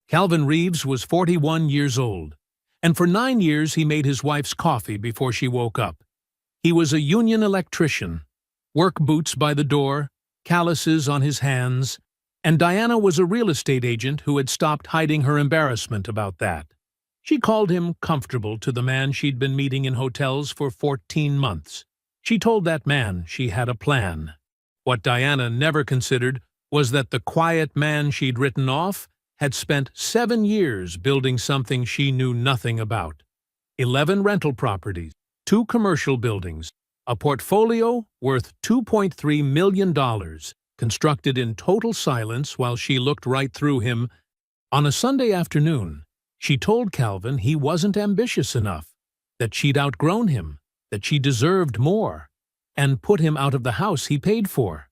Calvin Reeves was 41 years old, and for 9 years he made his wife's coffee before she woke up. He was a union electrician, work boots by the door, calluses on his hands, and Diana was a real estate agent who had stopped hiding her embarrassment about that. She called him comfortable to the man she'd been meeting in hotels for 14 months. She told that man she had a plan. What Diana never considered was that the quiet man she'd written off had spent 7 years building something she knew nothing about. 11 rental properties, 2 commercial buildings, a portfolio worth $2.3 million, constructed in total silence while she looked right through him. On a Sunday afternoon, she told Calvin he wasn't ambitious enough, that she'd outgrown him, that she deserved more, and put him out of the house he paid for.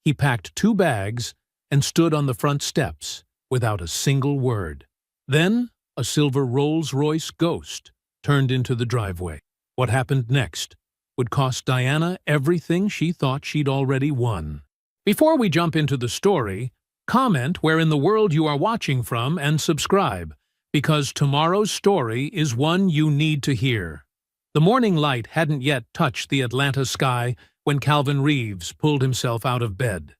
He packed 2 bags and stood on the front steps without a single word. Then a silver Rolls-Royce Ghost turned into the driveway. What happened next would cost Diana everything she thought she'd already won. Before we jump into the story, comment where in the world you are watching from and subscribe, because tomorrow's story is one you need to hear. The morning light hadn't yet touched the Atlanta sky when Calvin Reeves pulled himself out of bed.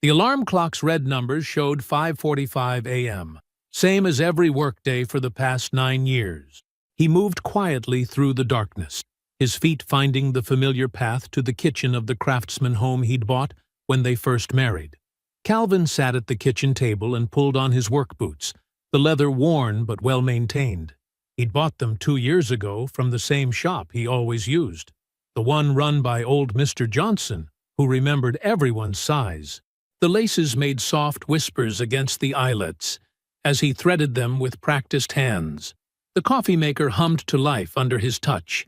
The alarm clock's red numbers showed 5:45 a.m., same as every workday for the past 9 years. He moved quietly through the darkness, his feet finding the familiar path to the kitchen of the craftsman home he'd bought when they first married. Calvin sat at the kitchen table and pulled on his work boots, the leather worn but well-maintained. He'd bought them 2 years ago from the same shop he always used, the one run by old Mr. Johnson, who remembered everyone's size. The laces made soft whispers against the eyelets as he threaded them with practiced hands. The coffee maker hummed to life under his touch.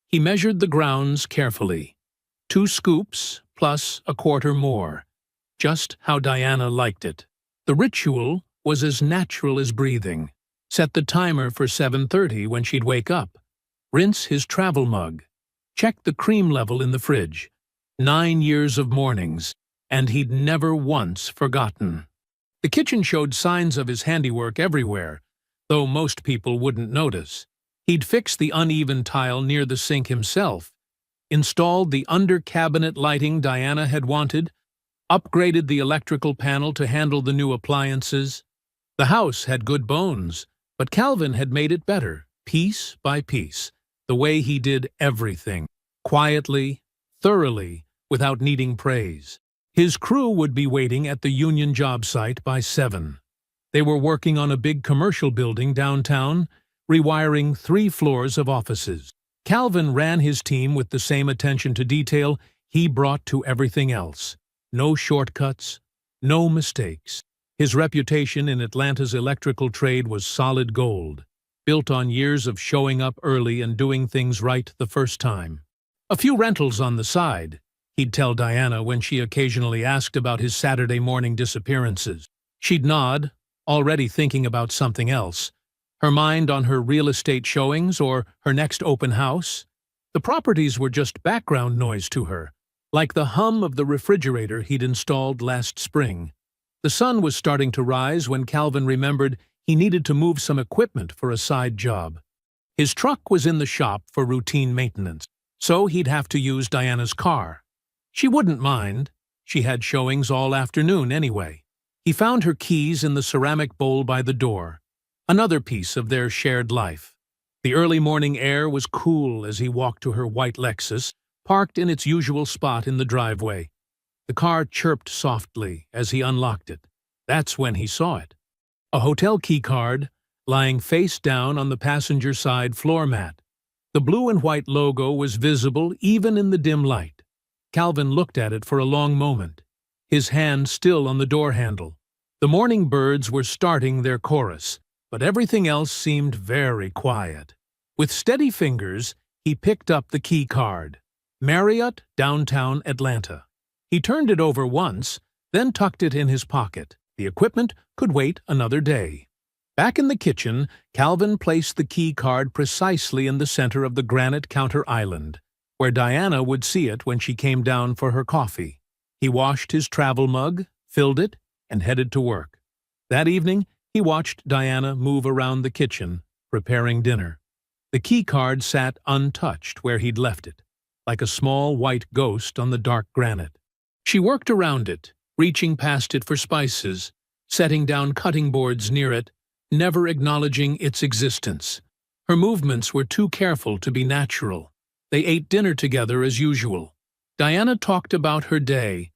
He measured the grounds carefully. 2 scoops plus a quarter more, just how Diana liked it. The ritual was as natural as breathing. Set the timer for 7:30 when she'd wake up. Rinse his travel mug. Check the cream level in the fridge. 9 years of mornings, and he'd never once forgotten. The kitchen showed signs of his handiwork everywhere, though most people wouldn't notice. He'd fixed the uneven tile near the sink himself, installed the under-cabinet lighting Diana had wanted, upgraded the electrical panel to handle the new appliances. The house had good bones, but Calvin had made it better, piece by piece, the way he did everything, quietly, thoroughly, without needing praise. His crew would be waiting at the union job site by 7. They were working on a big commercial building downtown, rewiring 3 floors of offices. Calvin ran his team with the same attention to detail he brought to everything else. No shortcuts, no mistakes. His reputation in Atlanta's electrical trade was solid gold, built on years of showing up early and doing things right the first time. A few rentals on the side, he'd tell Diana when she occasionally asked about his Saturday morning disappearances. She'd nod, already thinking about something else, her mind on her real estate showings or her next open house. The properties were just background noise to her, like the hum of the refrigerator he'd installed last spring. The sun was starting to rise when Calvin remembered he needed to move some equipment for a side job. His truck was in the shop for routine maintenance, so he'd have to use Diana's car. She wouldn't mind. She had showings all afternoon anyway. He found her keys in the ceramic bowl by the door, another piece of their shared life. The early morning air was cool as he walked to her white Lexus, parked in its usual spot in the driveway. The car chirped softly as he unlocked it. That's when he saw it. A hotel key card lying face down on the passenger side floor mat. The blue and white logo was visible even in the dim light. Calvin looked at it for a long moment, his hand still on the door handle. The morning birds were starting their chorus, but everything else seemed very quiet. With steady fingers, he picked up the key card. Marriott, downtown Atlanta. He turned it over once, then tucked it in his pocket. The equipment could wait another day. Back in the kitchen, Calvin placed the key card precisely in the center of the granite counter island, where Diana would see it when she came down for her coffee. He washed his travel mug, filled it, and headed to work. That evening, He watched Diana move around the kitchen, preparing dinner. The key card sat untouched where he'd left it, like a small white ghost on the dark granite. She worked around it, reaching past it for spices, setting down cutting boards near it, never acknowledging its existence. Her movements were too careful to be natural. They ate dinner together as usual. Diana talked about her day,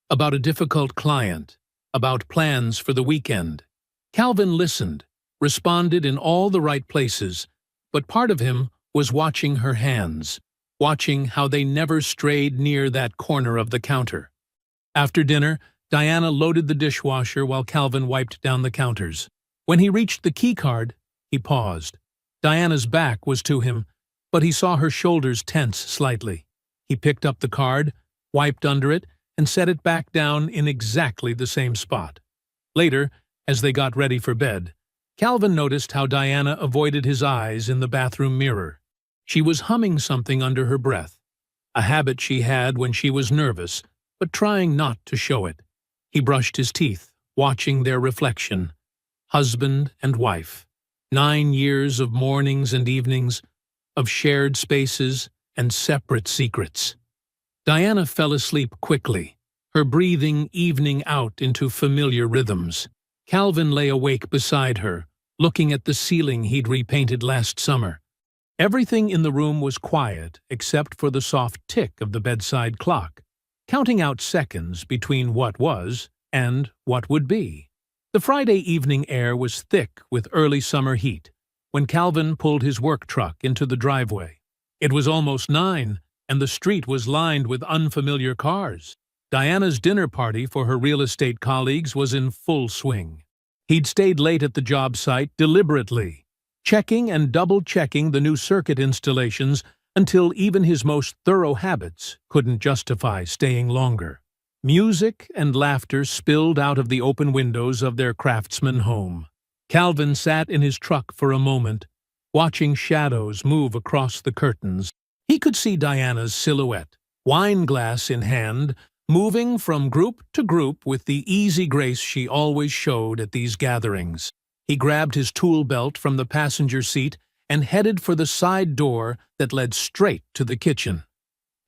about a difficult client, about plans for the weekend. Calvin listened, responded in all the right places, but part of him was watching her hands, watching how they never strayed near that corner of the counter. After dinner, Diana loaded the dishwasher while Calvin wiped down the counters. When he reached the keycard, he paused. Diana's back was to him, but he saw her shoulders tense slightly. He picked up the card, wiped under it, and set it back down in exactly the same spot. Later, as they got ready for bed, Calvin noticed how Diana avoided his eyes in the bathroom mirror. She was humming something under her breath, a habit she had when she was nervous, but trying not to show it. He brushed his teeth, watching their reflection. Husband and wife. 9 years of mornings and evenings, of shared spaces and separate secrets. Diana fell asleep quickly, her breathing evening out into familiar rhythms. Calvin lay awake beside her, looking at the ceiling he'd repainted last summer. Everything in the room was quiet except for the soft tick of the bedside clock, counting out seconds between what was and what would be. The Friday evening air was thick with early summer heat when Calvin pulled his work truck into the driveway. It was almost 9, and the street was lined with unfamiliar cars. Diana's dinner party for her real estate colleagues was in full swing. He'd stayed late at the job site deliberately, checking and double-checking the new circuit installations until even his most thorough habits couldn't justify staying longer. Music and laughter spilled out of the open windows of their craftsman home. Calvin sat in his truck for a moment, watching shadows move across the curtains. He could see Diana's silhouette, wine glass in hand, moving from group to group with the easy grace she always showed at these gatherings. He grabbed his tool belt from the passenger seat and headed for the side door that led straight to the kitchen.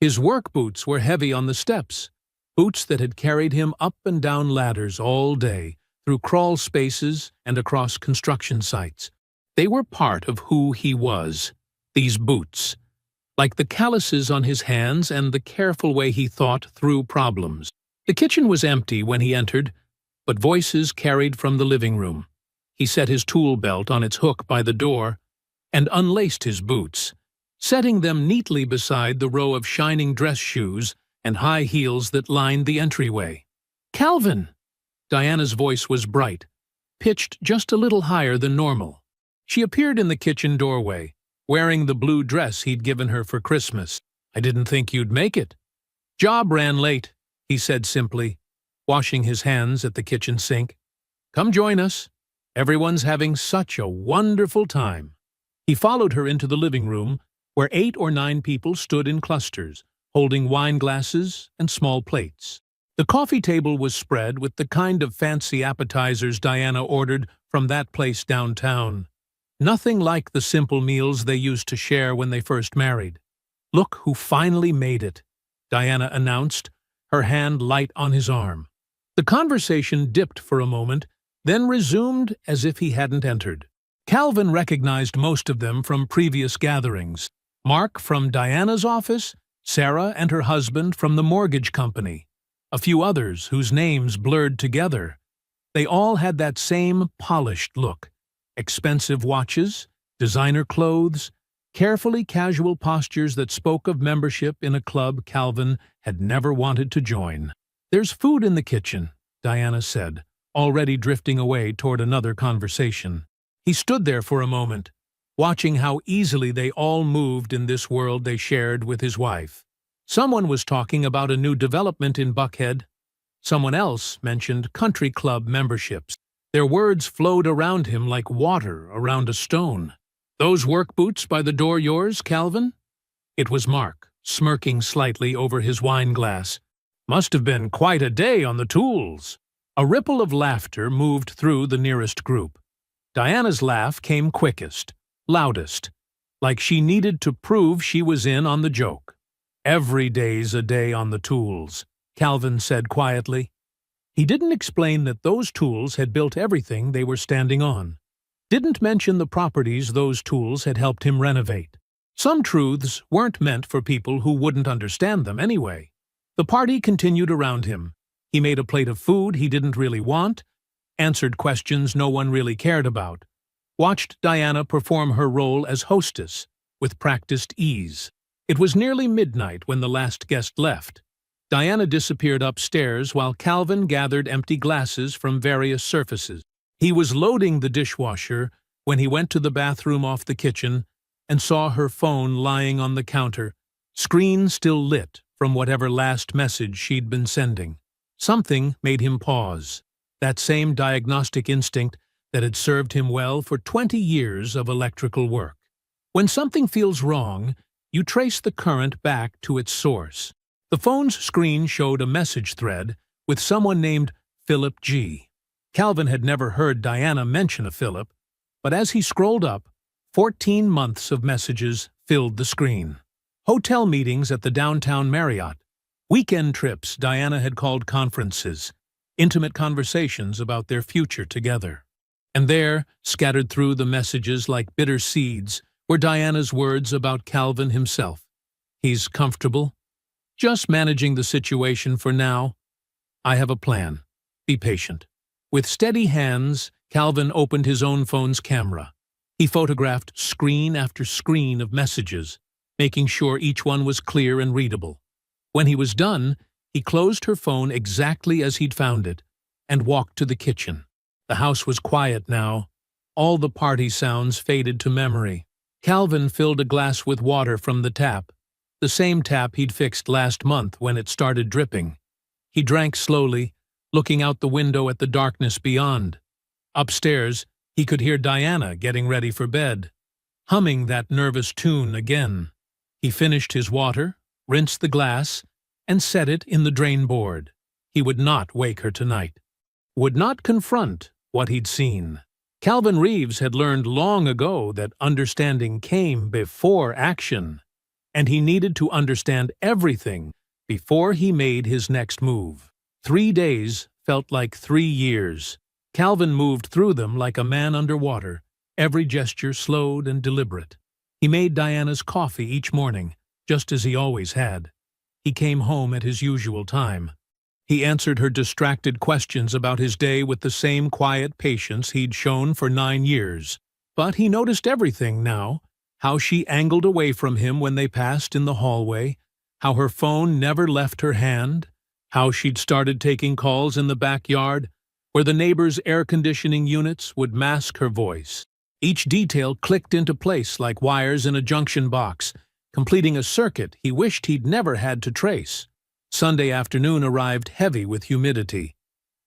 His work boots were heavy on the steps, boots that had carried him up and down ladders all day, through crawl spaces and across construction sites. They were part of who he was, these boots, like the calluses on his hands and the careful way he thought through problems. The kitchen was empty when he entered, but voices carried from the living room. He set his tool belt on its hook by the door and unlaced his boots, setting them neatly beside the row of shining dress shoes and high heels that lined the entryway. "Calvin!" Diana's voice was bright, pitched just a little higher than normal. She appeared in the kitchen doorway, wearing the blue dress he'd given her for Christmas. "I didn't think you'd make it." "Job ran late," he said simply, washing his hands at the kitchen sink. "Come join us. Everyone's having such a wonderful time." He followed her into the living room, where 8 or 9 people stood in clusters, holding wine glasses and small plates. The coffee table was spread with the kind of fancy appetizers Diana ordered from that place downtown. Nothing like the simple meals they used to share when they first married. "Look who finally made it," Diana announced, her hand light on his arm. The conversation dipped for a moment, then resumed as if he hadn't entered. Calvin recognized most of them from previous gatherings. Mark from Diana's office, Sarah and her husband from the mortgage company, a few others whose names blurred together. They all had that same polished look. Expensive watches, designer clothes, carefully casual postures that spoke of membership in a club Calvin had never wanted to join. "There's food in the kitchen," Diana said, already drifting away toward another conversation. He stood there for a moment, watching how easily they all moved in this world they shared with his wife. Someone was talking about a new development in Buckhead. Someone else mentioned country club memberships. Their words flowed around him like water around a stone. "Those work boots by the door yours, Calvin?" It was Mark, smirking slightly over his wine glass. "Must have been quite a day on the tools." A ripple of laughter moved through the nearest group. Diana's laugh came quickest, loudest, like she needed to prove she was in on the joke. "Every day's a day on the tools," Calvin said quietly. He didn't explain that those tools had built everything they were standing on. Didn't mention the properties those tools had helped him renovate. Some truths weren't meant for people who wouldn't understand them anyway. The party continued around him. He made a plate of food he didn't really want, answered questions no one really cared about, watched Diana perform her role as hostess with practiced ease. It was nearly midnight when the last guest left. Diana disappeared upstairs while Calvin gathered empty glasses from various surfaces. He was loading the dishwasher when he went to the bathroom off the kitchen and saw her phone lying on the counter, screen still lit from whatever last message she'd been sending. Something made him pause, that same diagnostic instinct that had served him well for 20 years of electrical work. When something feels wrong, you trace the current back to its source. The phone's screen showed a message thread with someone named Philip G. Calvin had never heard Diana mention a Philip, but as he scrolled up, 14 months of messages filled the screen. Hotel meetings at the downtown Marriott, weekend trips Diana had called conferences, intimate conversations about their future together. And there, scattered through the messages like bitter seeds, were Diana's words about Calvin himself. "He's comfortable. Just managing the situation for now. I have a plan. Be patient." With steady hands, Calvin opened his own phone's camera. He photographed screen after screen of messages, making sure each one was clear and readable. When he was done, he closed her phone exactly as he'd found it and walked to the kitchen. The house was quiet now. All the party sounds faded to memory. Calvin filled a glass with water from the tap, the same tap he'd fixed last month when it started dripping. He drank slowly, looking out the window at the darkness beyond. Upstairs, he could hear Diana getting ready for bed, humming that nervous tune again. He finished his water, rinsed the glass, and set it in the drain board. He would not wake her tonight. Would not confront what he'd seen. Calvin Reeves had learned long ago that understanding came before action, and he needed to understand everything before he made his next move. 3 days felt like 3 years. Calvin moved through them like a man underwater, every gesture slowed and deliberate. He made Diana's coffee each morning, just as he always had. He came home at his usual time. He answered her distracted questions about his day with the same quiet patience he'd shown for 9 years. But he noticed everything now, how she angled away from him when they passed in the hallway, how her phone never left her hand, how she'd started taking calls in the backyard, where the neighbors' air conditioning units would mask her voice. Each detail clicked into place like wires in a junction box, completing a circuit he wished he'd never had to trace. Sunday afternoon arrived heavy with humidity,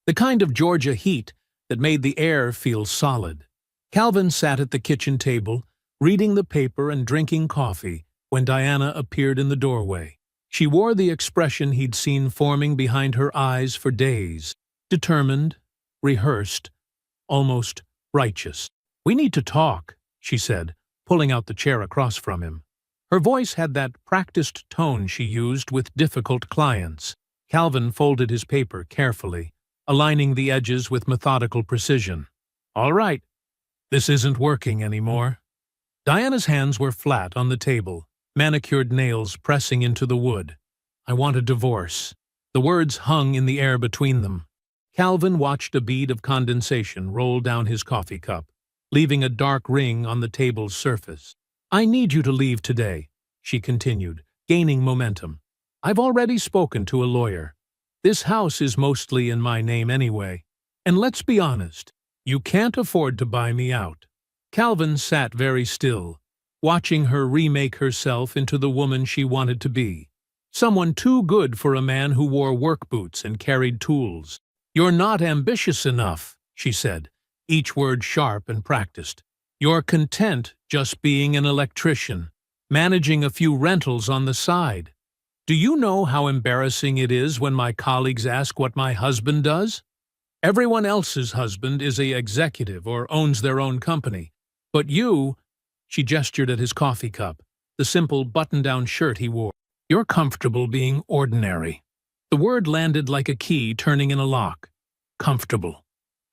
the kind of Georgia heat that made the air feel solid. Calvin sat at the kitchen table, reading the paper and drinking coffee, when Diana appeared in the doorway. She wore the expression he'd seen forming behind her eyes for days, determined, rehearsed, almost righteous. "We need to talk," she said, pulling out the chair across from him. Her voice had that practiced tone she used with difficult clients. Calvin folded his paper carefully, aligning the edges with methodical precision. "All right, this isn't working anymore." Diana's hands were flat on the table, manicured nails pressing into the wood. "I want a divorce." The words hung in the air between them. Calvin watched a bead of condensation roll down his coffee cup, leaving a dark ring on the table's surface. "I need you to leave today," she continued, gaining momentum. "I've already spoken to a lawyer. This house is mostly in my name anyway. And let's be honest, you can't afford to buy me out." Calvin sat very still, watching her remake herself into the woman she wanted to be. Someone too good for a man who wore work boots and carried tools. "You're not ambitious enough," she said, each word sharp and practiced. "You're content just being an electrician, managing a few rentals on the side. Do you know how embarrassing it is when my colleagues ask what my husband does?" Everyone else's husband is a executive or owns their own company. But you, she gestured at his coffee cup, the simple button-down shirt he wore. You're comfortable being ordinary. The word landed like a key turning in a lock. Comfortable.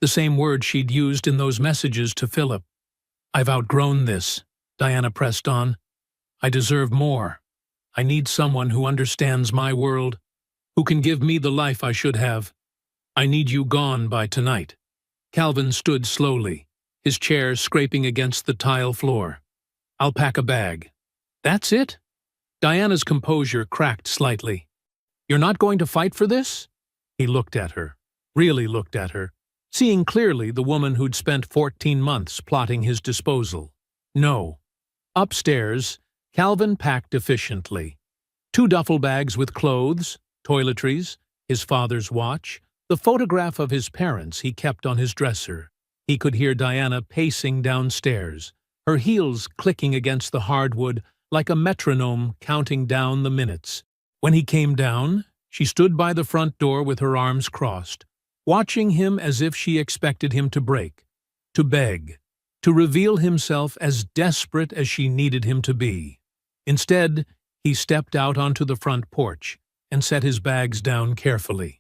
The same word she'd used in those messages to Philip. I've outgrown this, Diana pressed on. I deserve more. I need someone who understands my world, who can give me the life I should have. I need you gone by tonight. Calvin stood slowly, his chair scraping against the tile floor. I'll pack a bag. That's it? Diana's composure cracked slightly. You're not going to fight for this? He looked at her, really looked at her, seeing clearly the woman who'd spent 14 months plotting his disposal. No. Upstairs, Calvin packed efficiently. 2 duffel bags with clothes, toiletries, his father's watch, the photograph of his parents he kept on his dresser. He could hear Diana pacing downstairs, her heels clicking against the hardwood like a metronome counting down the minutes. When he came down, she stood by the front door with her arms crossed, watching him as if she expected him to break, to beg, to reveal himself as desperate as she needed him to be. Instead, he stepped out onto the front porch and set his bags down carefully.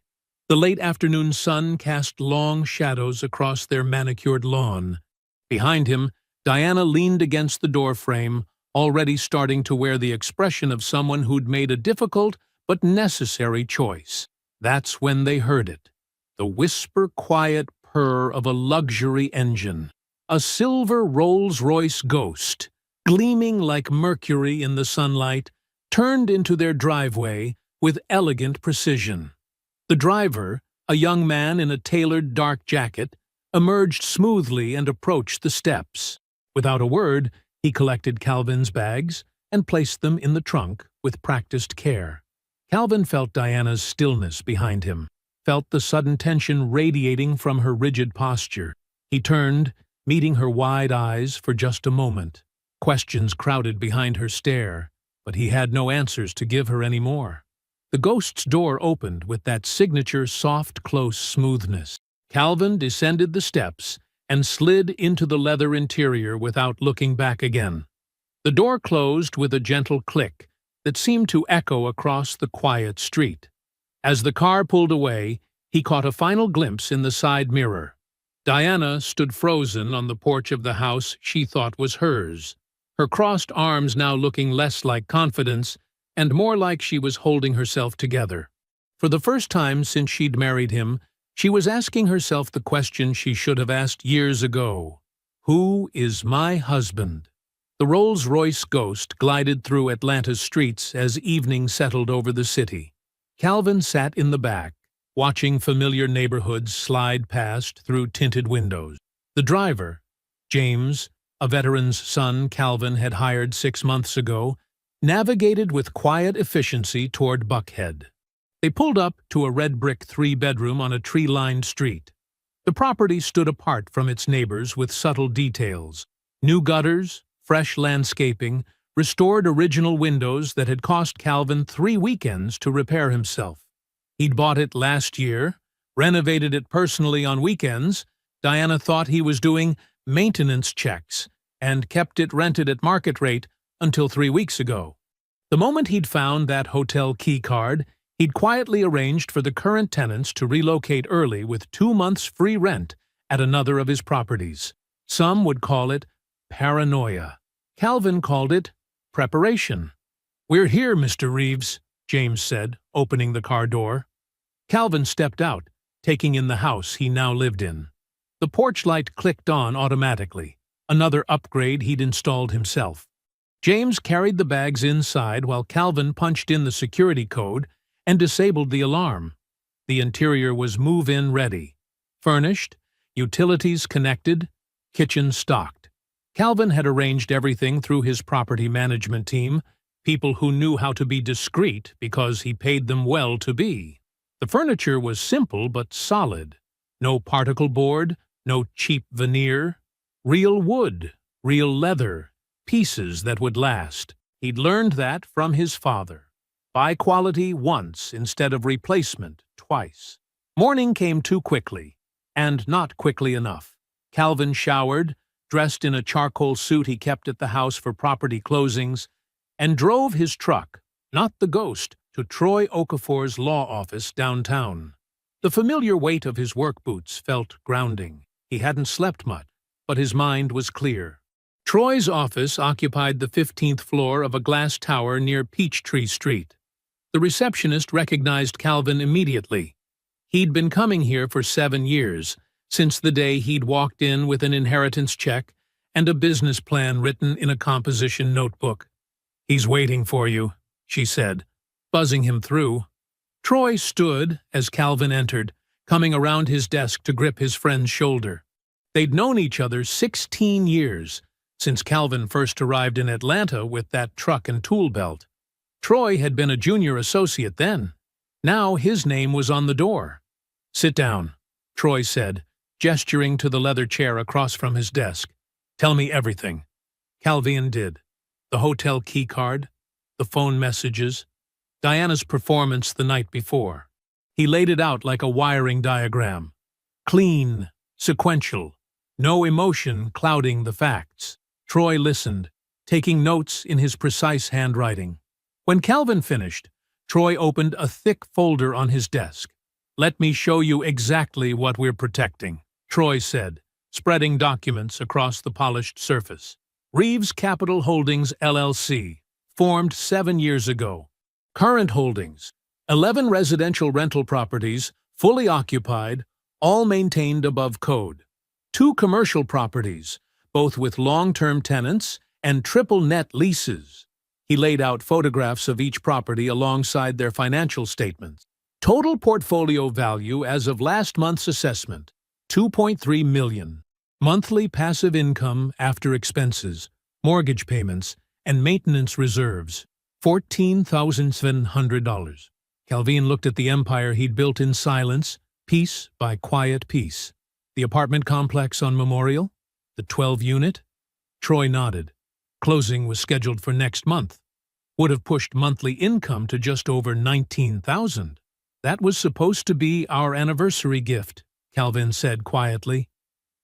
The late afternoon sun cast long shadows across their manicured lawn. Behind him, Diana leaned against the doorframe, already starting to wear the expression of someone who'd made a difficult but necessary choice. That's when they heard it. The whisper-quiet purr of a luxury engine. A silver Rolls-Royce Ghost, gleaming like mercury in the sunlight, turned into their driveway with elegant precision. The driver, a young man in a tailored dark jacket, emerged smoothly and approached the steps. Without a word, he collected Calvin's bags and placed them in the trunk with practiced care. Calvin felt Diana's stillness behind him, felt the sudden tension radiating from her rigid posture. He turned, meeting her wide eyes for just a moment. Questions crowded behind her stare, but he had no answers to give her anymore. The ghost's door opened with that signature soft, close smoothness. Calvin descended the steps and slid into the leather interior without looking back again. The door closed with a gentle click that seemed to echo across the quiet street. As the car pulled away, he caught a final glimpse in the side mirror. Diana stood frozen on the porch of the house she thought was hers, her crossed arms now looking less like confidence and more like she was holding herself together. For the first time since she'd married him, she was asking herself the question she should have asked years ago. Who is my husband? The Rolls-Royce Ghost glided through Atlanta's streets as evening settled over the city. Calvin sat in the back, watching familiar neighborhoods slide past through tinted windows. The driver, James, a veteran's son Calvin had hired 6 months ago, navigated with quiet efficiency toward Buckhead. They pulled up to a red-brick 3-bedroom on a tree-lined street. The property stood apart from its neighbors with subtle details. New gutters, fresh landscaping, restored original windows that had cost Calvin 3 weekends to repair himself. He'd bought it last year, renovated it personally on weekends. Diana thought he was doing maintenance checks and kept it rented at market rate until 3 weeks ago. The moment he'd found that hotel key card, he'd quietly arranged for the current tenants to relocate early with 2 months free rent at another of his properties. Some would call it paranoia. Calvin called it preparation. "We're here, Mr. Reeves," James said, opening the car door. Calvin stepped out, taking in the house he now lived in. The porch light clicked on automatically, another upgrade he'd installed himself. James carried the bags inside while Calvin punched in the security code and disabled the alarm. The interior was move-in ready, furnished, utilities connected, kitchen stocked. Calvin had arranged everything through his property management team, people who knew how to be discreet because he paid them well to be. The furniture was simple but solid. No particle board, no cheap veneer. Real wood, real leather, pieces that would last. He'd learned that from his father. Buy quality once instead of replacement twice. Morning came too quickly. and not quickly enough. Calvin showered, dressed in a charcoal suit he kept at the house for property closings, and drove his truck, not the Ghost, to Troy Okafor's law office downtown. The familiar weight of his work boots felt grounding. He hadn't slept much, but his mind was clear. Troy's office occupied the 15th floor of a glass tower near Peachtree Street. The receptionist recognized Calvin immediately. He'd been coming here for 7 years, since the day he'd walked in with an inheritance check and a business plan written in a composition notebook. "He's waiting for you," she said, buzzing him through. Troy stood as Calvin entered, coming around his desk to grip his friend's shoulder. They'd known each other 16 years, since Calvin first arrived in Atlanta with that truck and tool belt. Troy had been a junior associate then. Now his name was on the door. "Sit down," Troy said, gesturing to the leather chair across from his desk. "Tell me everything." Calvin did. The hotel keycard, the phone messages, Diana's performance the night before. He laid it out like a wiring diagram. Clean, sequential, no emotion clouding the facts. Troy listened, taking notes in his precise handwriting. When Calvin finished, Troy opened a thick folder on his desk. "Let me show you exactly what we're protecting," Troy said, spreading documents across the polished surface. "Reeves Capital Holdings, LLC, formed 7 years ago. Current holdings, 11 residential rental properties, fully occupied, all maintained above code. 2 commercial properties, both with long-term tenants and triple-net leases." He laid out photographs of each property alongside their financial statements. Total portfolio value as of last month's assessment, $2.3 million. Monthly passive income after expenses, mortgage payments, and maintenance reserves, $14,700. Calvin looked at the empire he'd built in silence, piece by quiet piece. The apartment complex on Memorial? The 12-unit? Troy nodded. Closing was scheduled for next month. Would have pushed monthly income to just over $19,000. "That was supposed to be our anniversary gift," Calvin said quietly.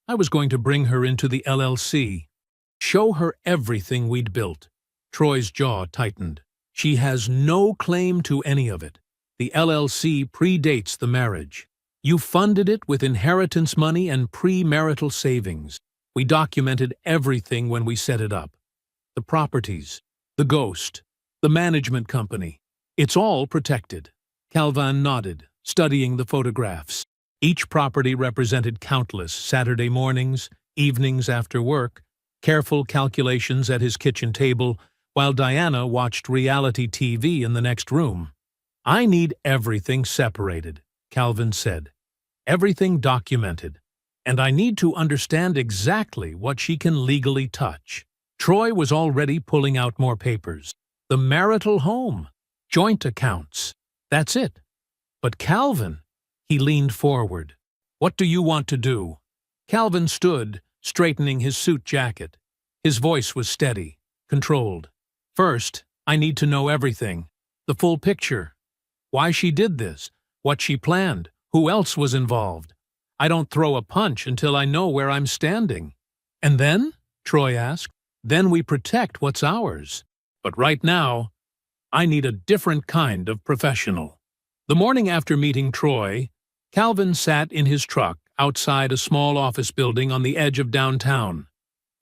"I was going to bring her into the LLC. Show her everything we'd built." Troy's jaw tightened. "She has no claim to any of it. The LLC predates the marriage. You funded it with inheritance money and premarital savings. We documented everything when we set it up. The properties, the Ghost, the management company. It's all protected." Calvin nodded, studying the photographs. Each property represented countless Saturday mornings, evenings after work, careful calculations at his kitchen table, while Diana watched reality TV in the next room. "I need everything separated," Calvin said. "Everything documented. And I need to understand exactly what she can legally touch." Troy was already pulling out more papers. The marital home, joint accounts. That's it. "But Calvin," he leaned forward. "What do you want to do?" Calvin stood, straightening his suit jacket. His voice was steady, controlled. "First, I need to know everything. The full picture. Why she did this, what she planned, who else was involved. I don't throw a punch until I know where I'm standing." "And then?" Troy asked. "Then we protect what's ours. But right now, I need a different kind of professional." The morning after meeting Troy, Calvin sat in his truck outside a small office building on the edge of downtown.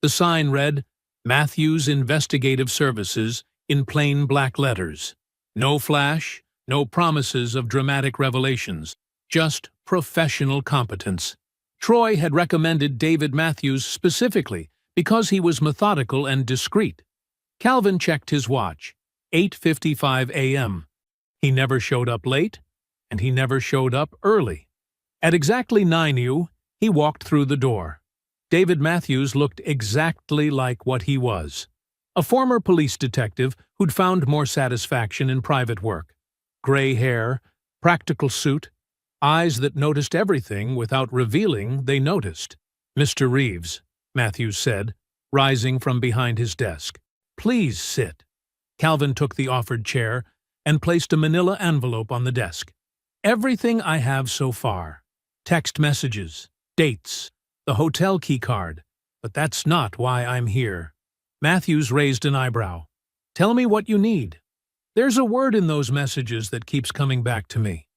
The sign read, "Matthews Investigative Services," in plain black letters. No flash, no promises of dramatic revelations, just professional competence. Troy had recommended David Matthews specifically because he was methodical and discreet. Calvin checked his watch. 8:55 a.m. He never showed up late, and he never showed up early. At exactly 9 u, he walked through the door. David Matthews looked exactly like what he was. A former police detective who'd found more satisfaction in private work. Gray hair, practical suit, eyes that noticed everything without revealing they noticed. "Mr. Reeves," Matthews said, rising from behind his desk. "Please sit." Calvin took the offered chair and placed a manila envelope on the desk. "Everything I have so far. Text messages, dates, the hotel keycard. But that's not why I'm here. Matthews raised an eyebrow. Tell me what you need. There's a word in those messages that keeps coming back to me.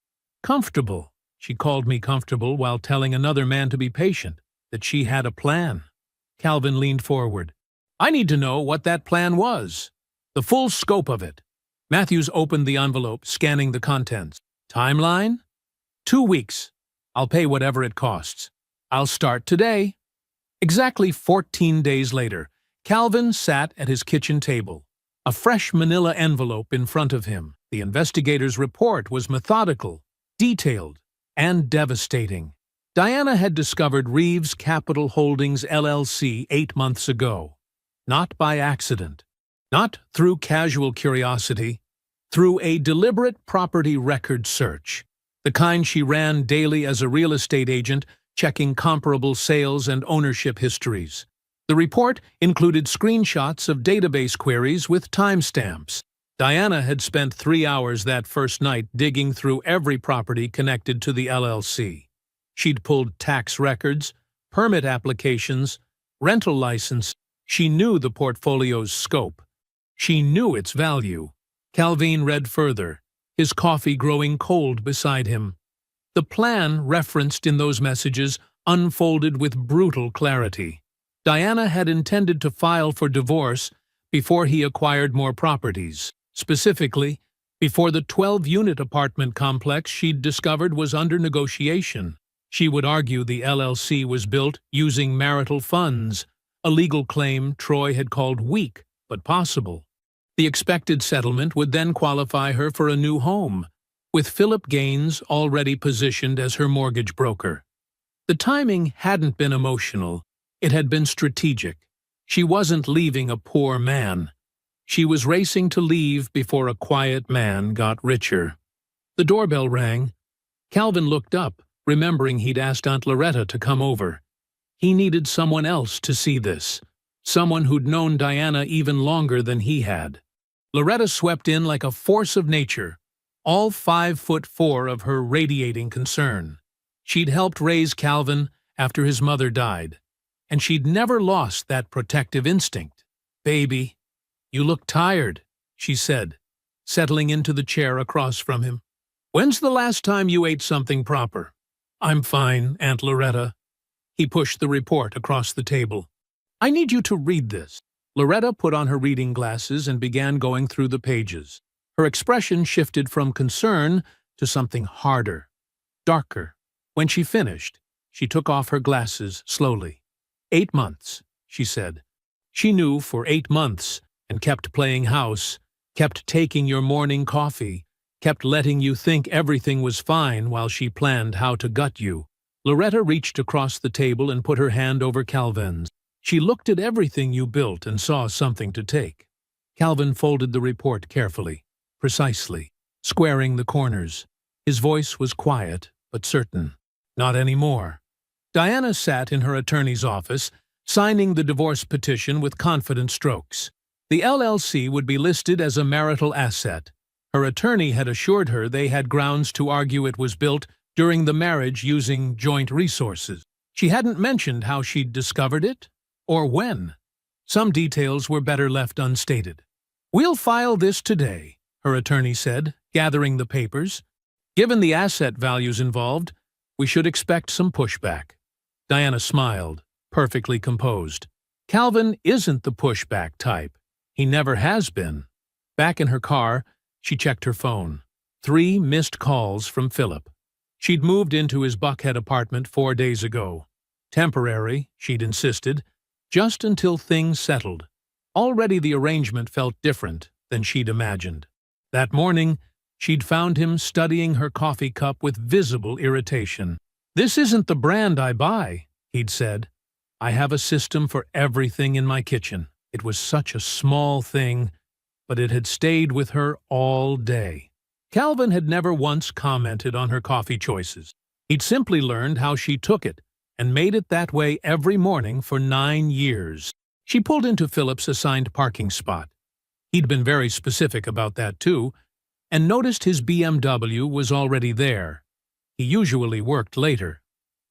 Comfortable. She called me comfortable while telling another man to be patient, that she had a plan. Calvin leaned forward. I need to know what that plan was. The full scope of it. Matthews opened the envelope, scanning the contents. Timeline? 2 weeks. I'll pay whatever it costs. I'll start today. Exactly 14 days later, Calvin sat at his kitchen table. A fresh manila envelope in front of him. The investigator's report was methodical, detailed, and devastating. Diana had discovered Reeves Capital Holdings LLC 8 months ago. Not by accident. Not through casual curiosity. Through a deliberate property record search. The kind she ran daily as a real estate agent, checking comparable sales and ownership histories. The report included screenshots of database queries with timestamps. Diana had spent 3 hours that first night digging through every property connected to the LLC. She'd pulled tax records, permit applications, rental license. She knew the portfolio's scope. She knew its value. Calvin read further, his coffee growing cold beside him. The plan referenced in those messages unfolded with brutal clarity. Diana had intended to file for divorce before he acquired more properties. Specifically, before the 12-unit apartment complex she'd discovered was under negotiation. She would argue the LLC was built using marital funds, a legal claim Troy had called weak but possible. The expected settlement would then qualify her for a new home, with Philip Gaines already positioned as her mortgage broker. The timing hadn't been emotional. It had been strategic. She wasn't leaving a poor man. She was racing to leave before a quiet man got richer. The doorbell rang. Calvin looked up, remembering he'd asked Aunt Loretta to come over. He needed someone else to see this, someone who'd known Diana even longer than he had. Loretta swept in like a force of nature, all 5'4" of her radiating concern. She'd helped raise Calvin after his mother died, and she'd never lost that protective instinct. Baby, you look tired, she said, settling into the chair across from him. When's the last time you ate something proper? I'm fine, Aunt Loretta. He pushed the report across the table. I need you to read this. Loretta put on her reading glasses and began going through the pages. Her expression shifted from concern to something harder, darker. When she finished, she took off her glasses slowly. 8 months, she said. She knew for 8 months and kept playing house, kept taking your morning coffee, kept letting you think everything was fine while she planned how to gut you. Loretta reached across the table and put her hand over Calvin's. She looked at everything you built and saw something to take. Calvin folded the report carefully, precisely, squaring the corners. His voice was quiet, but certain. Not anymore. Diana sat in her attorney's office, signing the divorce petition with confident strokes. The LLC would be listed as a marital asset. Her attorney had assured her they had grounds to argue it was built during the marriage using joint resources. She hadn't mentioned how she'd discovered it, or when. Some details were better left unstated. We'll file this today, her attorney said, gathering the papers. Given the asset values involved, we should expect some pushback. Diana smiled, perfectly composed. Calvin isn't the pushback type. He never has been. Back in her car, she checked her phone. 3 missed calls from Philip. She'd moved into his Buckhead apartment 4 days ago. Temporary, she'd insisted, just until things settled. Already the arrangement felt different than she'd imagined. That morning, she'd found him studying her coffee cup with visible irritation. This isn't the brand I buy, he'd said. I have a system for everything in my kitchen. It was such a small thing, but it had stayed with her all day. Calvin had never once commented on her coffee choices. He'd simply learned how she took it and made it that way every morning for 9 years. She pulled into Philip's assigned parking spot. He'd been very specific about that too, and noticed his BMW was already there. He usually worked later.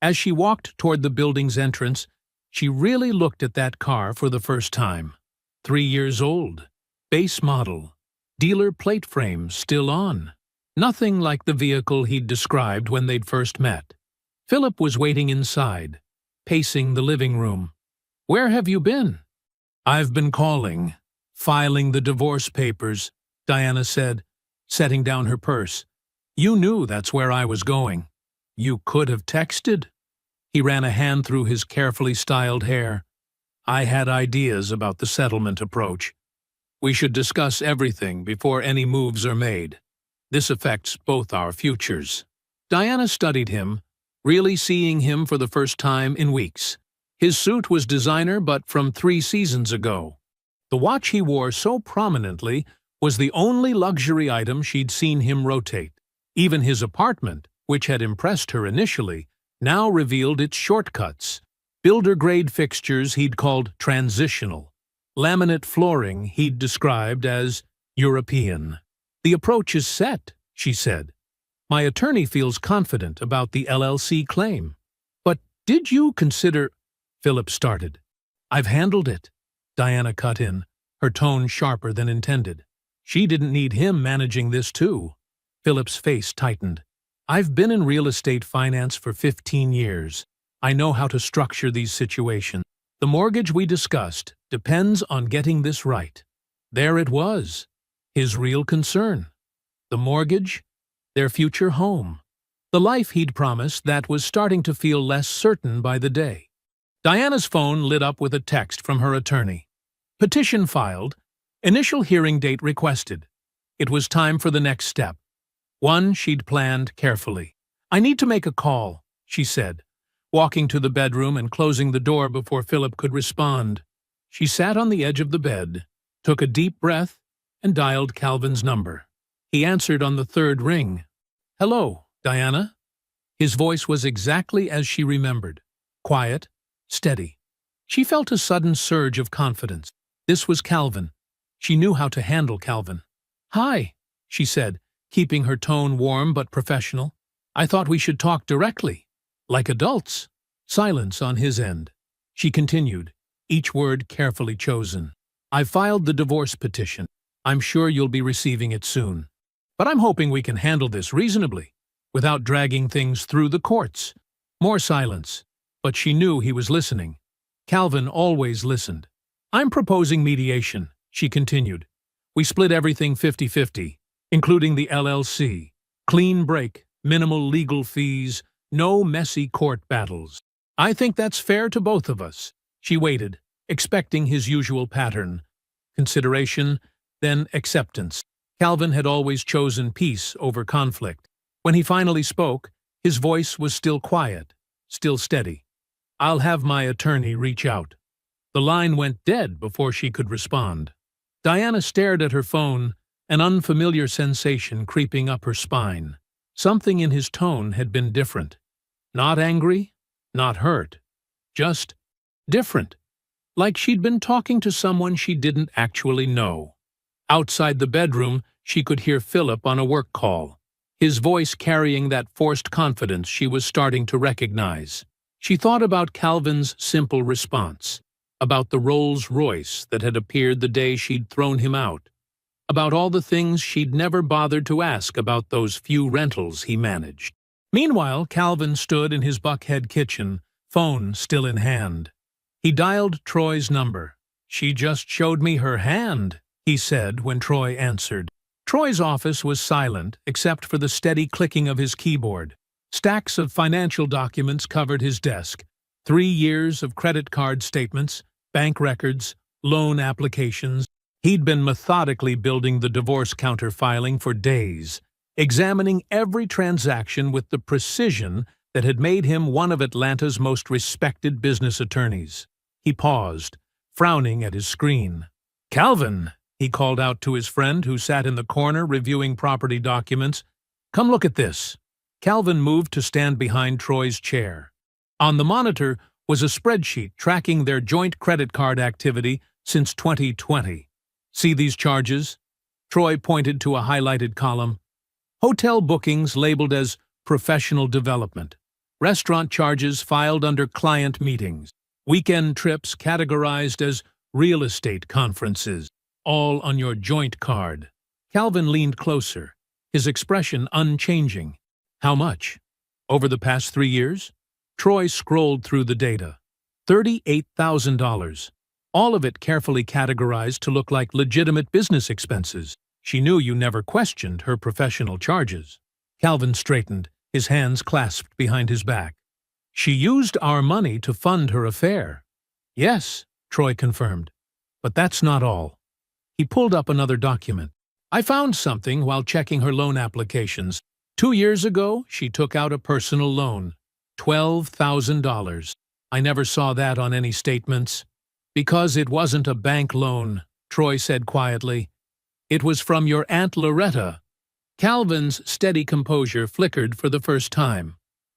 As she walked toward the building's entrance, she really looked at that car for the first time. 3 years old, base model, dealer plate frame still on. Nothing like the vehicle he'd described when they'd first met. Philip was waiting inside, pacing the living room. "Where have you been?" "I've been calling, filing the divorce papers," Diana said, setting down her purse. "You knew that's where I was going. You could have texted." He ran a hand through his carefully styled hair. "I had ideas about the settlement approach. We should discuss everything before any moves are made. This affects both our futures." Diana studied him, really seeing him for the first time in weeks. His suit was designer but from 3 seasons ago. The watch he wore so prominently was the only luxury item she'd seen him rotate. Even his apartment, which had impressed her initially, now revealed its shortcuts. Builder-grade fixtures he'd called transitional. Laminate flooring he'd described as European. "The approach is set," she said. "My attorney feels confident about the LLC claim." "But did you consider—" Philip started. "I've handled it," Diana cut in, her tone sharper than intended. She didn't need him managing this too. Philip's face tightened. "I've been in real estate finance for 15 years. I know how to structure these situations. The mortgage we discussed depends on getting this right." There it was, his real concern. The mortgage, their future home, the life he'd promised that was starting to feel less certain by the day. Diana's phone lit up with a text from her attorney. "Petition filed. Initial hearing date requested." It was time for the next step. One she'd planned carefully. "I need to make a call," she said, walking to the bedroom and closing the door before Philip could respond. She sat on the edge of the bed, took a deep breath, and dialed Calvin's number. He answered on the 3rd ring. "Hello, Diana?" His voice was exactly as she remembered. Quiet, steady. She felt a sudden surge of confidence. This was Calvin. She knew how to handle Calvin. "Hi," she said, keeping her tone warm but professional. "I thought we should talk directly, like adults." Silence on his end. She continued, each word carefully chosen. "I've filed the divorce petition. I'm sure you'll be receiving it soon. But I'm hoping we can handle this reasonably, without dragging things through the courts." More silence, but she knew he was listening. Calvin always listened. "I'm proposing mediation," she continued. "We split everything 50-50. Including the LLC. Clean break, minimal legal fees, no messy court battles. I think that's fair to both of us." She waited, expecting his usual pattern. Consideration, then acceptance. Calvin had always chosen peace over conflict. When he finally spoke, his voice was still quiet, still steady. "I'll have my attorney reach out." The line went dead before she could respond. Diana stared at her phone, an unfamiliar sensation creeping up her spine. Something in his tone had been different. Not angry, not hurt. Just different. Like she'd been talking to someone she didn't actually know. Outside the bedroom, she could hear Philip on a work call, his voice carrying that forced confidence she was starting to recognize. She thought about Calvin's simple response, about the Rolls-Royce that had appeared the day she'd thrown him out, about all the things she'd never bothered to ask about those few rentals he managed. Meanwhile, Calvin stood in his Buckhead kitchen, phone still in hand. He dialed Troy's number. "She just showed me her hand," he said when Troy answered. Troy's office was silent except for the steady clicking of his keyboard. Stacks of financial documents covered his desk. 3 years of credit card statements, bank records, loan applications. He'd been methodically building the divorce counter-filing for days, examining every transaction with the precision that had made him one of Atlanta's most respected business attorneys. He paused, frowning at his screen. "Calvin," he called out to his friend who sat in the corner reviewing property documents. "Come look at this." Calvin moved to stand behind Troy's chair. On the monitor was a spreadsheet tracking their joint credit card activity since 2020. "See these charges?" Troy pointed to a highlighted column. "Hotel bookings labeled as professional development. Restaurant charges filed under client meetings. Weekend trips categorized as real estate conferences, all on your joint card. Calvin leaned closer, his expression unchanging. How much? Over the past 3 years? Troy scrolled through the data. $38,000. All of it carefully categorized to look like legitimate business expenses. She knew you never questioned her professional charges. Calvin straightened, his hands clasped behind his back. She used our money to fund her affair. Yes, Troy confirmed. But that's not all. He pulled up another document. I found something while checking her loan applications. 2 years ago, she took out a personal loan. $12,000. I never saw that on any statements. Because it wasn't a bank loan, Troy said quietly. It was from your Aunt Loretta. Calvin's steady composure flickered for the first time.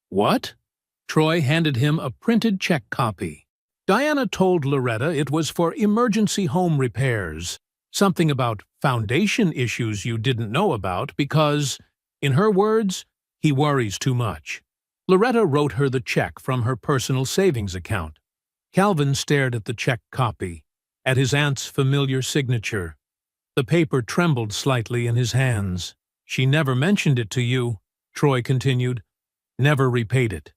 What? Troy handed him a printed check copy. Diana told Loretta it was for emergency home repairs. Something about foundation issues you didn't know about because, in her words, he worries too much. Loretta wrote her the check from her personal savings account. Calvin stared at the check copy, at his aunt's familiar signature. The paper trembled slightly in his hands. She never mentioned it to you, Troy continued. Never repaid it.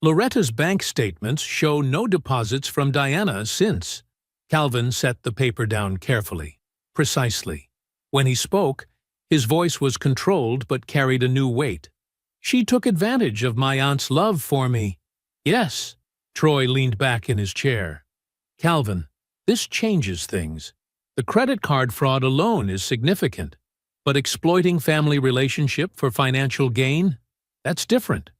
Loretta's bank statements show no deposits from Diana since. Calvin set the paper down carefully, precisely. When he spoke, his voice was controlled but carried a new weight. She took advantage of my aunt's love for me. Yes. Troy leaned back in his chair. Calvin, this changes things. The credit card fraud alone is significant, but exploiting family relationship for financial gain? That's different.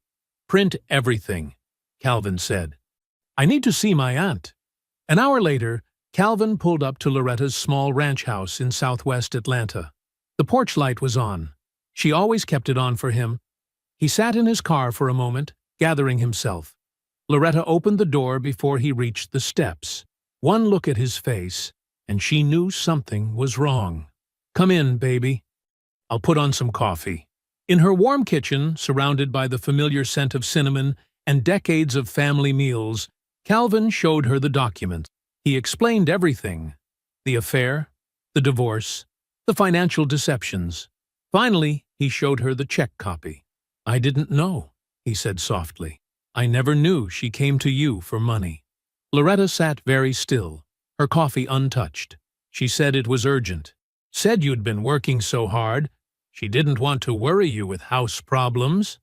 Print everything, Calvin said. I need to see my aunt. An hour later, Calvin pulled up to Loretta's small ranch house in southwest Atlanta. The porch light was on. She always kept it on for him. He sat in his car for a moment, gathering himself. Loretta opened the door before he reached the steps. One look at his face, and she knew something was wrong. Come in, baby. I'll put on some coffee. In her warm kitchen, surrounded by the familiar scent of cinnamon and decades of family meals, Calvin showed her the documents. He explained everything. The affair, the divorce, the financial deceptions. Finally, he showed her the check copy. I didn't know, he said softly. I never knew she came to you for money. Loretta sat very still, her coffee untouched. She said it was urgent. Said you'd been working so hard. She didn't want to worry you with house problems.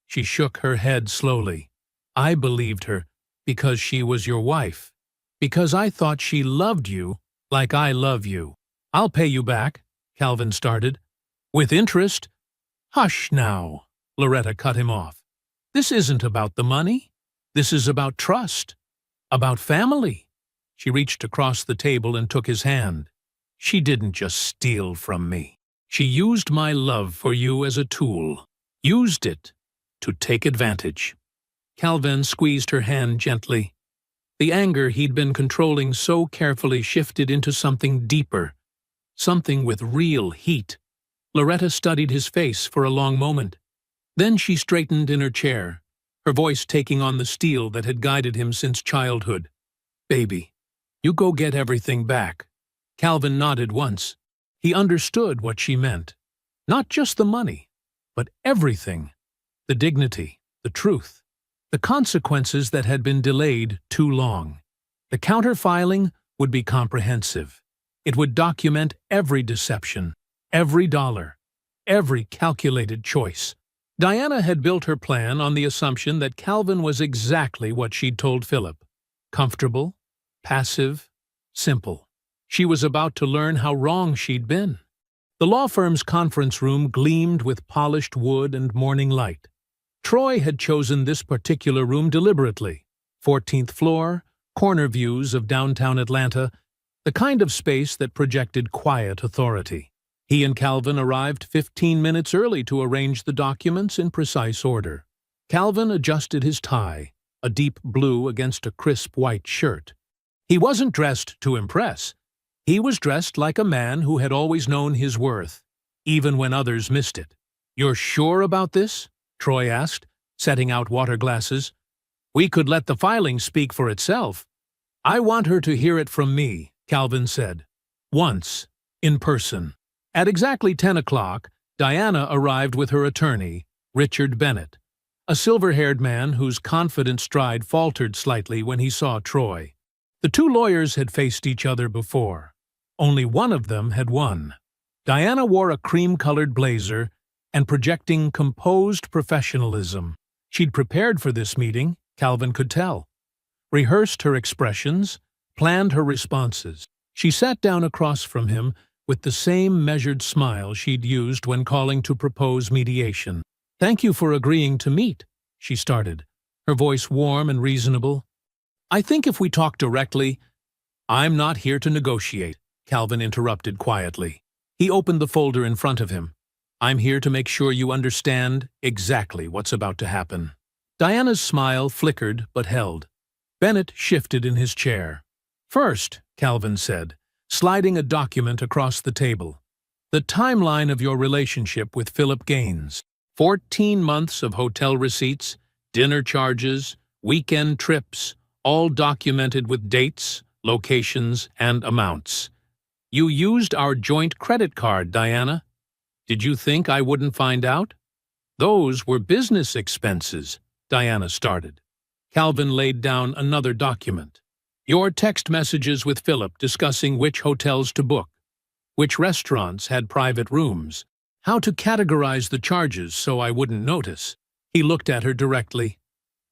She shook her head slowly. I believed her because she was your wife. Because I thought she loved you like I love you. I'll pay you back, Calvin started. With interest? Hush now, Loretta cut him off. This isn't about the money. This is about trust. About family. She reached across the table and took his hand. She didn't just steal from me. She used my love for you as a tool. Used it to take advantage. Calvin squeezed her hand gently. The anger he'd been controlling so carefully shifted into something deeper. Something with real heat. Loretta studied his face for a long moment. Then she straightened in her chair, her voice taking on the steel that had guided him since childhood. Baby, you go get everything back. Calvin nodded once. He understood what she meant. Not just the money, but everything. The dignity, the truth, the consequences that had been delayed too long. The counterfiling would be comprehensive. It would document every deception, every dollar, every calculated choice. Diana had built her plan on the assumption that Calvin was exactly what she'd told Philip. Comfortable, passive, simple. She was about to learn how wrong she'd been. The law firm's conference room gleamed with polished wood and morning light. Troy had chosen this particular room deliberately. 14th floor, corner views of downtown Atlanta, the kind of space that projected quiet authority. He and Calvin arrived 15 minutes early to arrange the documents in precise order. Calvin adjusted his tie, a deep blue against a crisp white shirt. He wasn't dressed to impress. He was dressed like a man who had always known his worth, even when others missed it. You're sure about this? Troy asked, setting out water glasses. "We could let the filing speak for itself." "I want her to hear it from me," Calvin said. "Once, in person." At exactly 10 o'clock, Diana arrived with her attorney, Richard Bennett, a silver-haired man whose confident stride faltered slightly when he saw Troy. The two lawyers had faced each other before. Only one of them had won. Diana wore a cream-colored blazer and projecting composed professionalism. She'd prepared for this meeting, Calvin could tell. Rehearsed her expressions, planned her responses. She sat down across from him with the same measured smile she'd used when calling to propose mediation. "Thank you for agreeing to meet," she started, her voice warm and reasonable. "I think if we talk directly—" "I'm not here to negotiate," Calvin interrupted quietly. He opened the folder in front of him. "I'm here to make sure you understand exactly what's about to happen." Diana's smile flickered but held. Bennett shifted in his chair. "First," Calvin said, sliding a document across the table, "the timeline of your relationship with Philip Gaines. 14 months of hotel receipts, dinner charges, weekend trips, all documented with dates, locations, and amounts. You used our joint credit card, Diana. Did you think I wouldn't find out?" "Those were business expenses," Diana started. Calvin laid down another document. "Your text messages with Philip discussing which hotels to book, which restaurants had private rooms, how to categorize the charges so I wouldn't notice." He looked at her directly.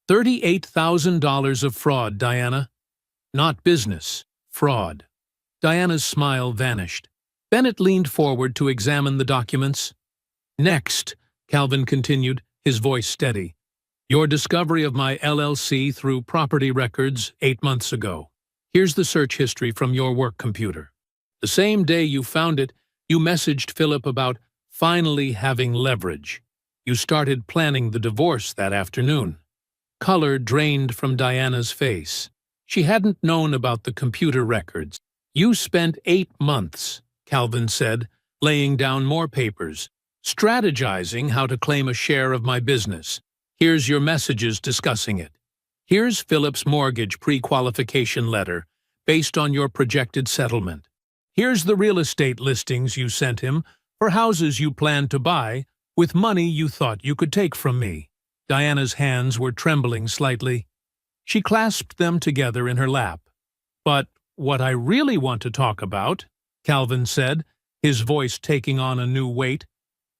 $38,000 of fraud, Diana. Not business, fraud." Diana's smile vanished. Bennett leaned forward to examine the documents. "Next," Calvin continued, his voice steady, "your discovery of my LLC through property records 8 months ago. Here's the search history from your work computer. The same day you found it, you messaged Philip about finally having leverage. You started planning the divorce that afternoon." Color drained from Diana's face. She hadn't known about the computer records. "You spent 8 months, Calvin said, laying down more papers, strategizing how to claim a share of my business. Here's your messages discussing it. Here's Philip's mortgage pre-qualification letter, based on your projected settlement. Here's the real estate listings you sent him for houses you planned to buy with money you thought you could take from me." Diana's hands were trembling slightly. She clasped them together in her lap. "But what I really want to talk about," Calvin said, his voice taking on a new weight,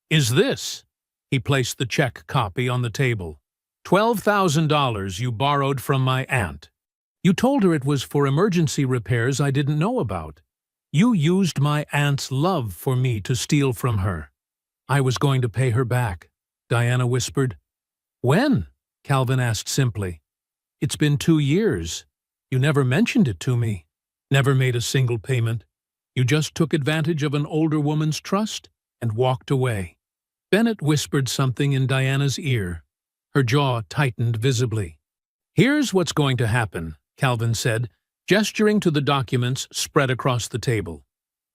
"is this." He placed the check copy on the table. $12,000 you borrowed from my aunt. You told her it was for emergency repairs I didn't know about. You used my aunt's love for me to steal from her. I was going to pay her back," Diana whispered. "When?" Calvin asked simply. "It's been 2 years. You never mentioned it to me. Never made a single payment. You just took advantage of an older woman's trust and walked away." Bennett whispered something in Diana's ear. Her jaw tightened visibly. "Here's what's going to happen," Calvin said, gesturing to the documents spread across the table.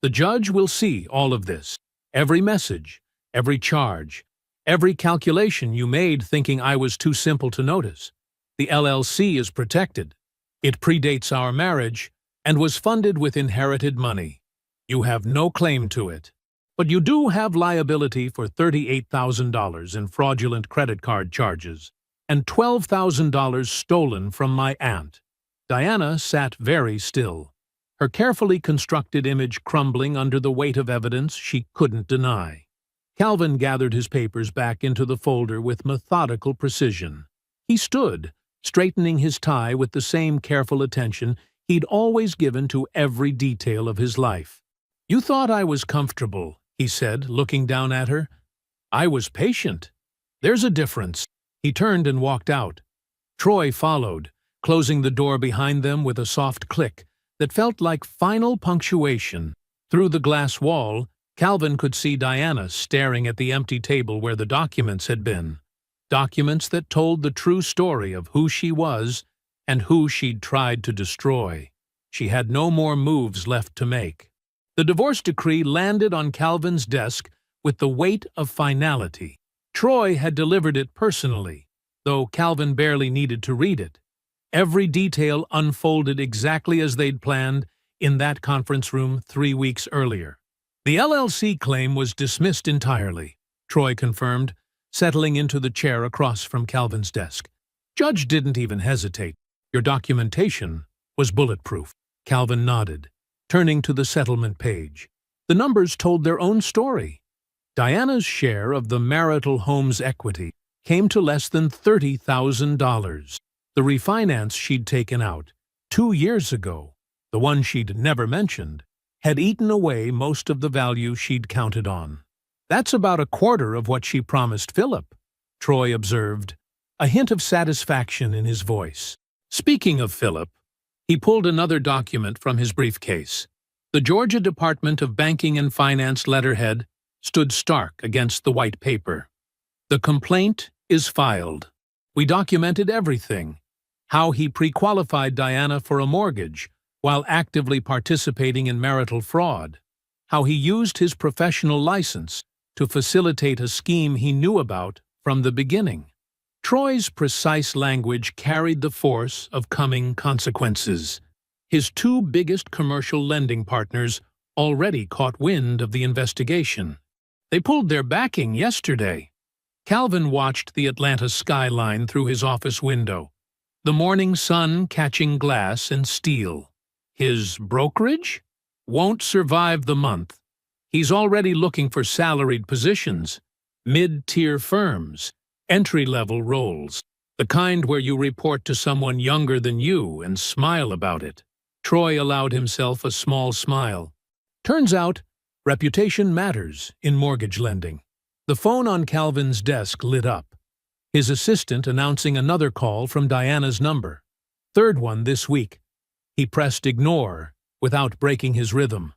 "The judge will see all of this. Every message, every charge, every calculation you made thinking I was too simple to notice. The LLC is protected. It predates our marriage and was funded with inherited money. You have no claim to it. But you do have liability for $38,000 in fraudulent credit card charges and $12,000 stolen from my aunt." Diana sat very still, her carefully constructed image crumbling under the weight of evidence she couldn't deny. Calvin gathered his papers back into the folder with methodical precision. He stood, straightening his tie with the same careful attention he'd always given to every detail of his life. "You thought I was comfortable," he said, looking down at her. "I was patient. There's a difference." He turned and walked out. Troy followed, closing the door behind them with a soft click that felt like final punctuation. Through the glass wall, Calvin could see Diana staring at the empty table where the documents had been. Documents that told the true story of who she was and who she'd tried to destroy. She had no more moves left to make. The divorce decree landed on Calvin's desk with the weight of finality. Troy had delivered it personally, though Calvin barely needed to read it. Every detail unfolded exactly as they'd planned in that conference room 3 weeks earlier. The LLC claim was dismissed entirely, Troy confirmed, settling into the chair across from Calvin's desk. Judge didn't even hesitate. Your documentation was bulletproof. Calvin nodded, turning to the settlement page. The numbers told their own story. Diana's share of the marital home's equity came to less than $30,000. The refinance she'd taken out 2 years ago, the one she'd never mentioned, had eaten away most of the value she'd counted on. That's about a quarter of what she promised Philip, Troy observed, a hint of satisfaction in his voice. Speaking of Philip, he pulled another document from his briefcase. The Georgia Department of Banking and Finance letterhead stood stark against the white paper. The complaint is filed. We documented everything. How he pre-qualified Diana for a mortgage while actively participating in marital fraud. How he used his professional license to facilitate a scheme he knew about from the beginning. Troy's precise language carried the force of coming consequences. His 2 biggest commercial lending partners already caught wind of the investigation. They pulled their backing yesterday. Calvin watched the Atlanta skyline through his office window, the morning sun catching glass and steel. His brokerage won't survive the month. He's already looking for salaried positions, mid-tier firms, entry-level roles, the kind where you report to someone younger than you and smile about it. Troy allowed himself a small smile. Turns out, reputation matters in mortgage lending. The phone on Calvin's desk lit up, his assistant announcing another call from Diana's number. 3rd one this week. He pressed ignore without breaking his rhythm.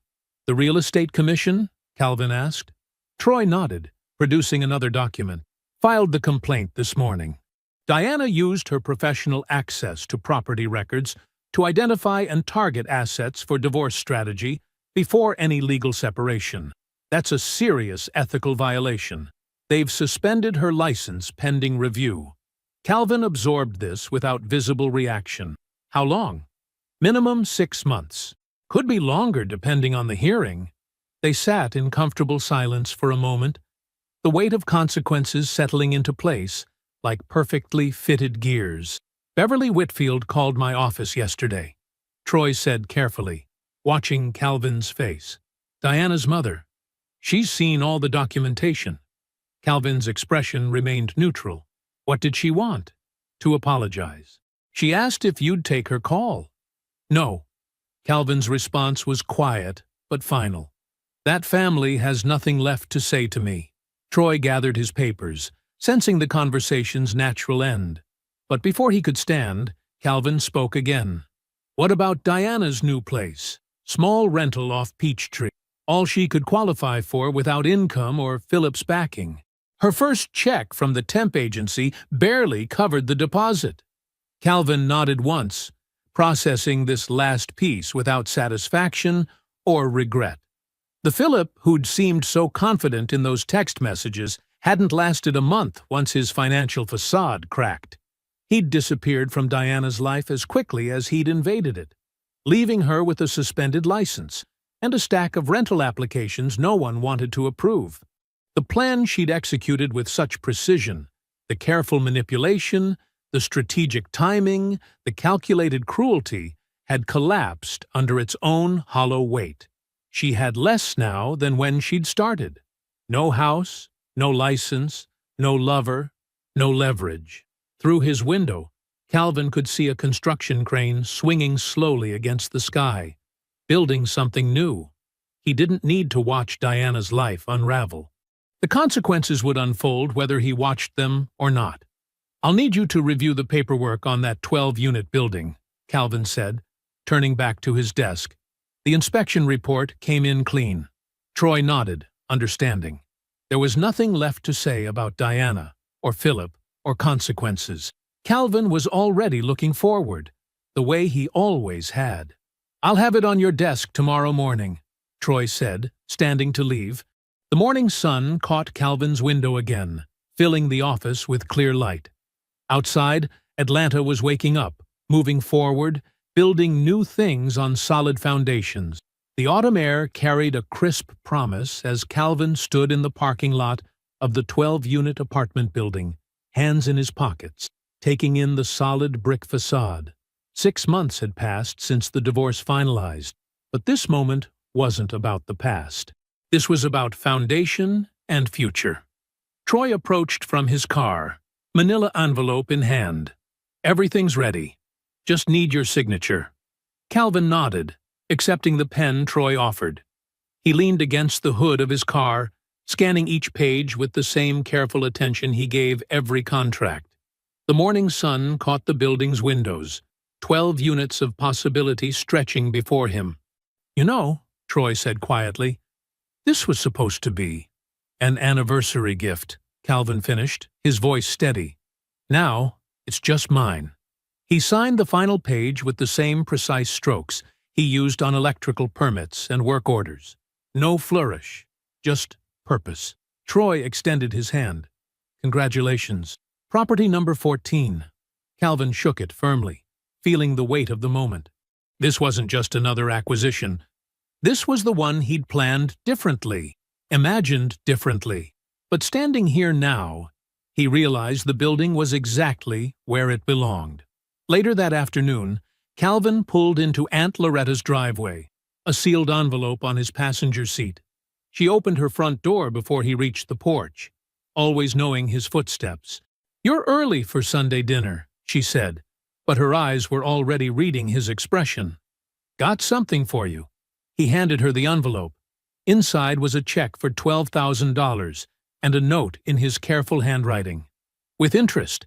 The real estate commission? Calvin asked. Troy nodded, producing another document. Filed the complaint this morning. Diana used her professional access to property records to identify and target assets for divorce strategy before any legal separation. That's a serious ethical violation. They've suspended her license pending review. Calvin absorbed this without visible reaction. How long? Minimum 6 months. Could be longer depending on the hearing. They sat in comfortable silence for a moment, the weight of consequences settling into place like perfectly fitted gears. Beverly Whitfield called my office yesterday, Troy said carefully, watching Calvin's face. Diana's mother. She's seen all the documentation. Calvin's expression remained neutral. What did she want? To apologize. She asked if you'd take her call. No. Calvin's response was quiet, but final. That family has nothing left to say to me. Troy gathered his papers, sensing the conversation's natural end. But before he could stand, Calvin spoke again. What about Diana's new place? Small rental off Peachtree. All she could qualify for without income or Philip's backing. Her first check from the temp agency barely covered the deposit. Calvin nodded once, processing this last piece without satisfaction or regret. The Philip who'd seemed so confident in those text messages hadn't lasted a month once his financial facade cracked. He'd disappeared from Diana's life as quickly as he'd invaded it, leaving her with a suspended license and a stack of rental applications no one wanted to approve. The plan she'd executed with such precision, the careful manipulation, the strategic timing, the calculated cruelty, had collapsed under its own hollow weight. She had less now than when she'd started. No house, no license, no lover, no leverage. Through his window, Calvin could see a construction crane swinging slowly against the sky, building something new. He didn't need to watch Diana's life unravel. The consequences would unfold whether he watched them or not. I'll need you to review the paperwork on that 12-unit building, Calvin said, turning back to his desk. The inspection report came in clean. Troy nodded, understanding. There was nothing left to say about Diana, or Philip, or consequences. Calvin was already looking forward, the way he always had. I'll have it on your desk tomorrow morning, Troy said, standing to leave. The morning sun caught Calvin's window again, filling the office with clear light. Outside, Atlanta was waking up, moving forward, building new things on solid foundations. The autumn air carried a crisp promise as Calvin stood in the parking lot of the 12-unit apartment building, hands in his pockets, taking in the solid brick facade. 6 months had passed since the divorce finalized, but this moment wasn't about the past. This was about foundation and future. Troy approached from his car, manila envelope in hand. "Everything's ready. Just need your signature." Calvin nodded, accepting the pen Troy offered. He leaned against the hood of his car, scanning each page with the same careful attention he gave every contract. The morning sun caught the building's windows, 12 units of possibility stretching before him. "You know," Troy said quietly, "this was supposed to be an anniversary gift," Calvin finished, his voice steady. "Now, it's just mine." He signed the final page with the same precise strokes he used on electrical permits and work orders. No flourish, just purpose. Troy extended his hand. "Congratulations. Property number 14. Calvin shook it firmly, feeling the weight of the moment. This wasn't just another acquisition. This was the one he'd planned differently, imagined differently. But standing here now, he realized the building was exactly where it belonged. Later that afternoon, Calvin pulled into Aunt Loretta's driveway, a sealed envelope on his passenger seat. She opened her front door before he reached the porch, always knowing his footsteps. "You're early for Sunday dinner," she said, but her eyes were already reading his expression. "Got something for you." He handed her the envelope. Inside was a check for $12,000 and a note in his careful handwriting. "With interest.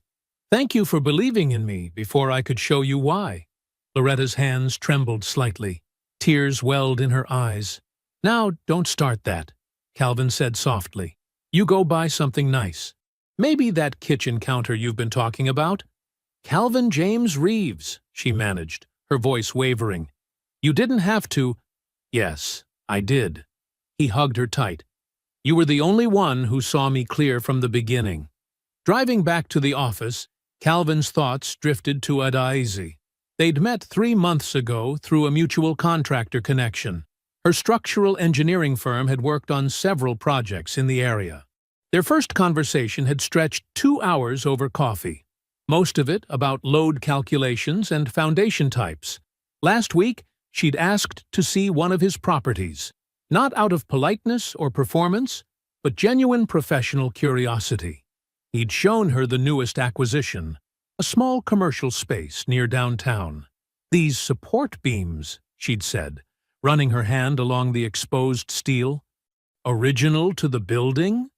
Thank you for believing in me before I could show you why." Loretta's hands trembled slightly. Tears welled in her eyes. "Now, don't start that," Calvin said softly. "You go buy something nice. Maybe that kitchen counter you've been talking about." "Calvin James Reeves," she managed, her voice wavering. "You didn't have to." "Yes, I did." He hugged her tight. "You were the only one who saw me clear from the beginning." Driving back to the office, Calvin's thoughts drifted to Adaize. They'd met 3 months ago through a mutual contractor connection. Her structural engineering firm had worked on several projects in the area. Their first conversation had stretched 2 hours over coffee, most of it about load calculations and foundation types. Last week, she'd asked to see one of his properties, not out of politeness or performance, but genuine professional curiosity. He'd shown her the newest acquisition, a small commercial space near downtown. "These support beams," she'd said, running her hand along the exposed steel. "Original to the building?"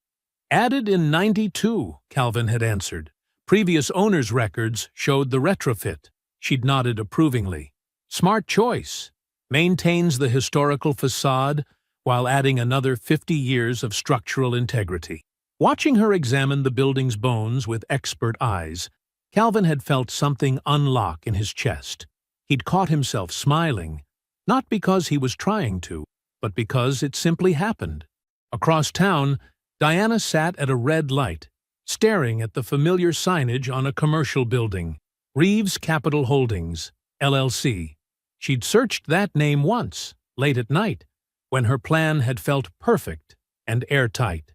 "Added in '92, Calvin had answered. Previous owner's records showed the retrofit. She'd nodded approvingly. "Smart choice. Maintains the historical facade while adding another 50 years of structural integrity." Watching her examine the building's bones with expert eyes, Calvin had felt something unlock in his chest. He'd caught himself smiling, not because he was trying to, but because it simply happened. Across town, Diana sat at a red light, staring at the familiar signage on a commercial building, Reeves Capital Holdings, LLC. She'd searched that name once, late at night, when her plan had felt perfect and airtight.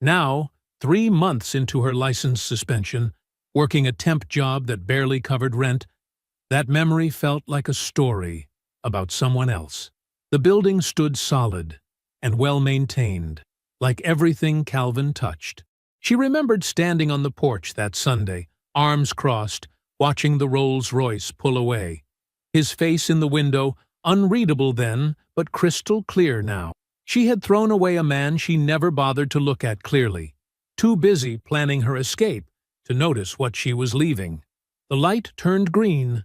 Now, 3 months into her license suspension, working a temp job that barely covered rent, that memory felt like a story about someone else. The building stood solid and well-maintained, like everything Calvin touched. She remembered standing on the porch that Sunday, arms crossed, watching the Rolls-Royce pull away. His face in the window, unreadable then, but crystal clear now. She had thrown away a man she never bothered to look at clearly, too busy planning her escape to notice what she was leaving. The light turned green.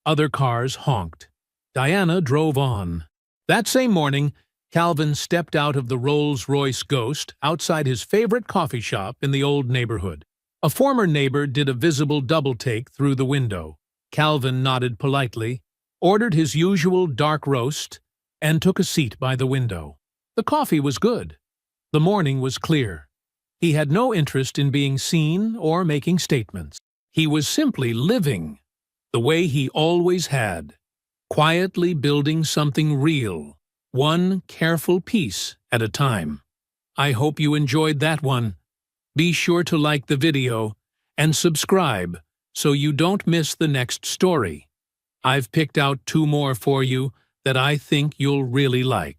Other cars honked. Diana drove on. That same morning, Calvin stepped out of the Rolls-Royce Ghost outside his favorite coffee shop in the old neighborhood. A former neighbor did a visible double-take through the window. Calvin nodded politely, ordered his usual dark roast, and took a seat by the window. The coffee was good. The morning was clear. He had no interest in being seen or making statements. He was simply living, the way he always had, quietly building something real, one careful piece at a time. I hope you enjoyed that one. Be sure to like the video and subscribe so you don't miss the next story. I've picked out 2 more for you that I think you'll really like.